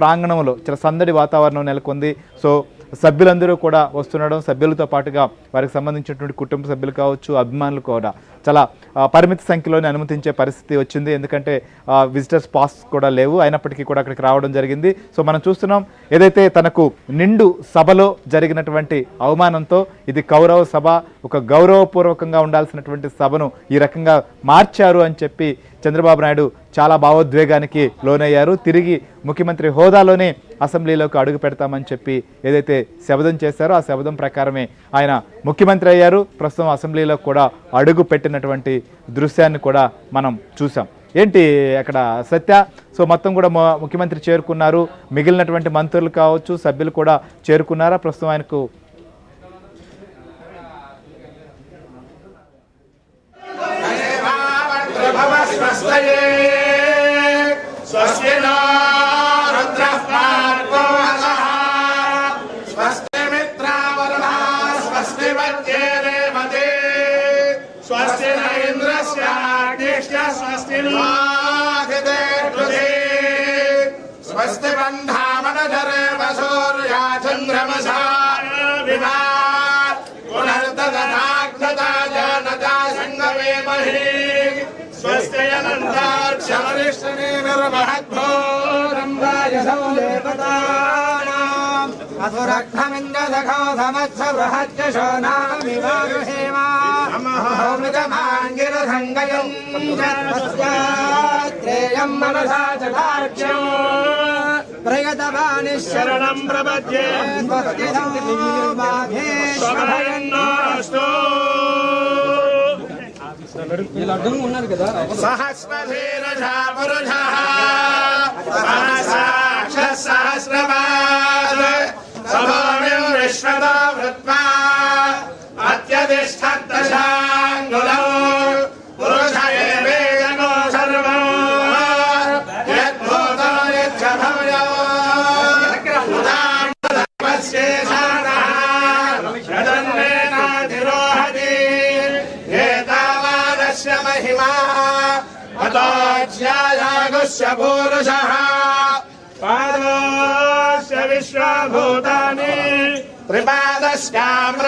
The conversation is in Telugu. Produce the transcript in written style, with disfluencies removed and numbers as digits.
ప్రాంగణంలో చాలా సందడి వాతావరణం నెలకొంది. సో సభ్యులందరూ కూడా వస్తుండడం, సభ్యులతో పాటుగా వారికి సంబంధించినటువంటి కుటుంబ సభ్యులు కావచ్చు, అభిమానులు కూడా చాలా పరిమిత సంఖ్యలోనే అనుమతించే పరిస్థితి వచ్చింది. ఎందుకంటే విజిటర్స్ పాస్ కూడా లేవు, అయినప్పటికీ కూడా అక్కడికి రావడం జరిగింది. సో మనం చూస్తున్నాం, ఏదైతే తనకు నిండు సభలో జరిగినటువంటి అవమానంతో ఇది కౌరవ సభ, ఒక గౌరవపూర్వకంగా ఉండాల్సినటువంటి సభను ఈ రకంగా మార్చారు అని చెప్పి చంద్రబాబు నాయుడు చాలా భావోద్వేగానికి లోనయ్యారు. తిరిగి ముఖ్యమంత్రి హోదాలోనే అసెంబ్లీలోకి అడుగు పెడతామని చెప్పి ఏదైతే శపథం చేశారో ఆ శపథం ప్రకారమే ఆయన ముఖ్యమంత్రి అయ్యారు. ప్రస్తుతం అసెంబ్లీలో కూడా అడుగు పెట్టినటువంటి దృశ్యాన్ని కూడా మనం చూసాం. ఏంటి అక్కడ సత్య? సో మొత్తం కూడా ముఖ్యమంత్రి చేరుకున్నారు, మిగిలినటువంటి మంత్రులు కావచ్చు, సభ్యులు కూడా చేరుకున్నారా? ప్రస్తుతం ఆయనకు स्वस्ति बन्धामनधरे वसूर्या चन्द्रमसा विभा पुनर्ददनाग्नता जानता सङ्गमेमहि स्वस्ति अनन्तार्क्षमरिष्टने निर्महद्भोरम्भायसौ देवतानाम् असुरघ्नमिन्ददघो समत्स बृहज्जशोनामिवारुहेमा मृतमाङ्गिरसङ्गयम् जन्मस्यात्रेयम् मनसा चतार्क्ष्यम् प्रयतवानि शरणं प्रपद्ये स्वस्तिनो बाधेश्वरयन्नोऽस्तु सहस्रशीर्षः पुरुषः सहस्राक्षः सहस्रपात् समोऽयं विश्वतो वृत्वा अत्यतिष्ठद्दशाङ्गुलौ पुरुष एवेदनो सर्वं यद्भूतो यच्चभव्यो उदात्मधर्मस्येषाणः यदन्नेनाधिरोहति एतावानस्य महिमा अतोऽध्यायागुस्य पूरुषः पादोऽस्य विश्वभूतानि त्रिपादस्याम्